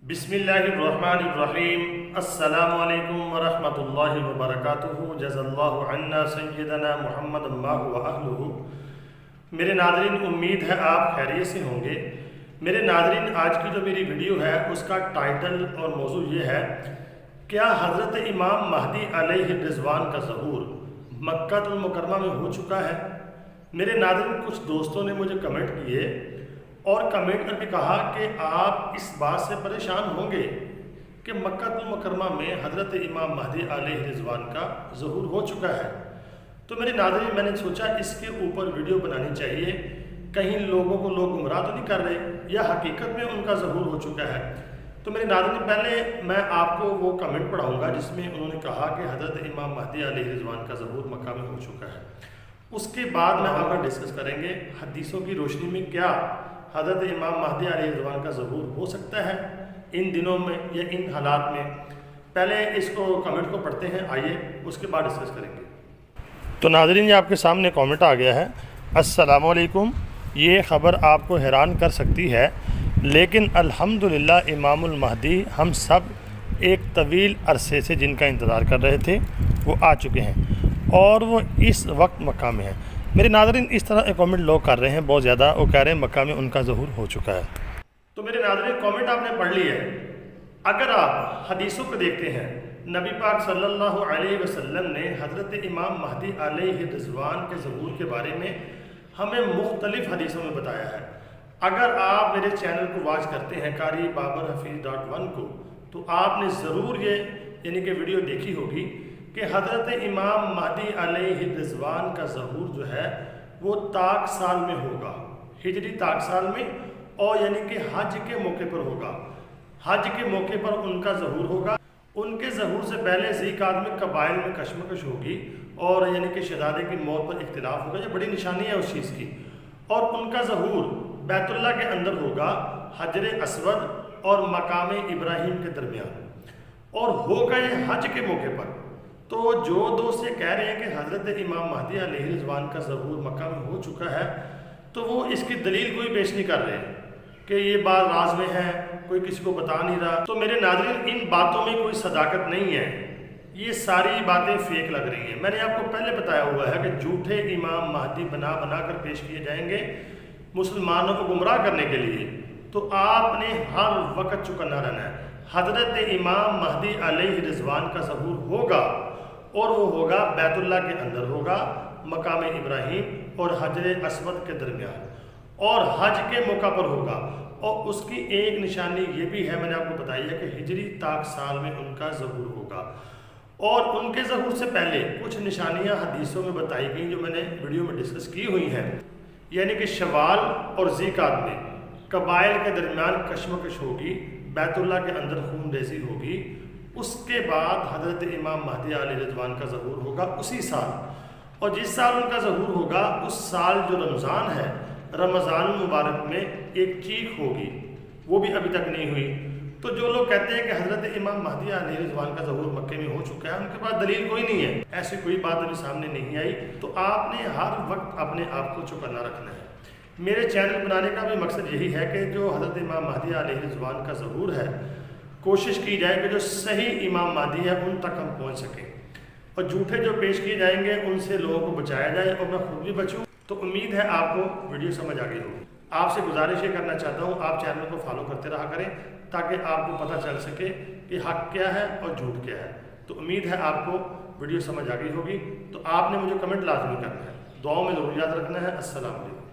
बिस्मिल्लाहिर्रहमानिर्रहीम। अस्सलामु अलैकुम वरहमतुल्लाहि वबरकातुहू। जज़ल्लाहु अन्ना सय्यदना मुहम्मद अम्माहु व अहलुहू। मेरे नाज़रीन, उम्मीद है आप खैरियत से होंगे। मेरे नाज़रीन, आज की जो मेरी वीडियो है उसका टाइटल और मौजू ये है, क्या हज़रत इमाम महदी अलैहि रिज़वान का ज़हूर मक्कातुल मुकर्रमा में हो चुका है। मेरे नाज़रीन, कुछ दोस्तों ने मुझे कमेंट किए और कमेंट करके कहा कि आप इस बात से परेशान होंगे कि मक्कातुल मुकर्रमा में हज़रत इमाम महदी अलैहि रिज़वान का ज़हूर हो चुका है। तो मेरे नाज़रीन, मैंने सोचा इसके ऊपर वीडियो बनानी चाहिए, कहीं लोगों को लोग गुमराह तो नहीं कर रहे या हकीकत में उनका ज़हूर हो चुका है। तो मेरे नाज़रीन, पहले मैं आपको वो कमेंट पढ़ाऊँगा जिसमें उन्होंने कहा कि हज़रत इमाम महदी अलैहि रिज़वान का ज़हूर मक्का में हो चुका है। उसके बाद मैं आगे डिस्कस करेंगे हदीसों की रोशनी में क्या हज़रत इमाम महदी अलैहि रिज़वान का ज़हूर हो सकता है इन दिनों में या इन हालात में। पहले इसको कमेंट को पढ़ते हैं, आइए उसके बाद डिस्कस करेंगे। तो नाज़रीन, ये आपके सामने कमेंट आ गया है। अस्सलामु अलैकुम। ये ख़बर आपको हैरान कर सकती है, लेकिन अल्हम्दुलिल्लाह इमामुल महदी हम सब एक तवील अरसे से जिनका इंतज़ार कर रहे थे वो आ चुके हैं और वो इस वक्त मक्का में है। मेरे नाज़रीन, इस तरह एक कमेंट लोग कर रहे हैं बहुत ज़्यादा, वो कह रहे हैं मक्का में उनका ज़हूर हो चुका है। तो मेरे नाज़रीन, कमेंट आपने पढ़ ली है। अगर आप हदीसों को देखते हैं, नबी पाक सल्लल्लाहु अलैहि वसल्लम ने हज़रत इमाम महदी अलैहि रिज़वान के ज़हूर के बारे में हमें मुख्तलिफ़ हदीसों में बताया है। अगर आप मेरे चैनल को वॉच करते हैं कारी बाबर हफीज़.1 को, तो आपने ज़रूर ये यानी कि वीडियो देखी होगी कि हज़रत इमाम महदी अलैहि रिज़वान का ज़हूर जो है वो ताक साल में होगा, हिजरी ताक साल में, और यानी कि हज के मौके पर होगा। हज के मौके पर उनका ज़हूर होगा। उनके ज़हूर से पहले ज़ीक़ात में कबाइल में कशमकश होगी और यानी कि शहज़ादे की मौत पर इख्तिलाफ होगा। ये बड़ी निशानी है उस चीज़ की। और उनका ज़हूर बैतुल्लाह के अंदर होगा, हजर अस्वद और मकाम इब्राहीम के दरमियान, और होगा ये हज के मौके पर। तो जो दोस्त ये कह रहे हैं कि हज़रत इमाम महदी अलैहि रिज़वान का ज़हूर मक्का में हो चुका है, तो वो इसकी दलील कोई पेश नहीं कर रहे कि ये बात राज में है, कोई किसी को बता नहीं रहा। तो मेरे नाज़रीन, इन बातों में कोई सदाकत नहीं है, ये सारी बातें फेक लग रही हैं। मैंने आपको पहले बताया हुआ है कि झूठे इमाम महदी बना कर पेश किए जाएंगे मुसलमानों को गुमराह करने के लिए। तो आपने हर वक्त चौकन्ना रहना है। हज़रत इमाम महदी अलैहि रिज़वान का ज़हूर होगा और वो होगा बैतुल्लाह के अंदर होगा, मकाम इब्राहीम और हजर अस्वद के दरमियान, और हज के मौका पर होगा। और उसकी एक निशानी ये भी है, मैंने आपको बताई है कि हिजरी ताक साल में उनका ज़हूर होगा। और उनके ज़हूर से पहले कुछ निशानियां हदीसों में बताई गई जो मैंने वीडियो में डिस्कस की हुई हैं, यानी कि शवाल और ज़ीक़ात में कबाइल के दरमियान कशमकश होगी, बैतुल्लाह के अंदर खून रेज़ी होगी। उसके बाद हज़रत इमाम महदी अलैहि रिज़वान का ज़हूर होगा उसी साल, और जिस साल उनका ज़हूर होगा उस साल जो रमज़ान है, रमज़ान मुबारक में एक चीख होगी, वो भी अभी तक नहीं हुई। तो जो लोग कहते हैं कि हज़रत इमाम महदी अलैहि रिज़वान का ज़हूर मक्के में हो चुका है, उनके पास दलील कोई नहीं है, ऐसी कोई बात अभी सामने नहीं आई। तो आपने हर वक्त अपने आप को चौकन्ना रखना है। मेरे चैनल बनाने का भी मकसद यही है कि जो हज़रत इमाम महदी अलैहि रिज़वान का ज़हूर है, कोशिश की जाए कि जो सही इमाम महदी है उन तक हम पहुंच सकें, और झूठे जो पेश किए जाएंगे उनसे लोगों को बचाया जाए और मैं खुद भी बचूं। तो उम्मीद है आपको वीडियो समझ आ गई होगी। आपसे गुजारिश ये करना चाहता हूँ, आप चैनल को फॉलो करते रहा करें ताकि आपको पता चल सके कि हक क्या है और झूठ क्या है। तो उम्मीद है आपको वीडियो समझ आ गई होगी। तो आपने मुझे कमेंट लाजमी करना है, दुआओं में ज़रूर याद रखना है। अस्सलाम वालेकुम।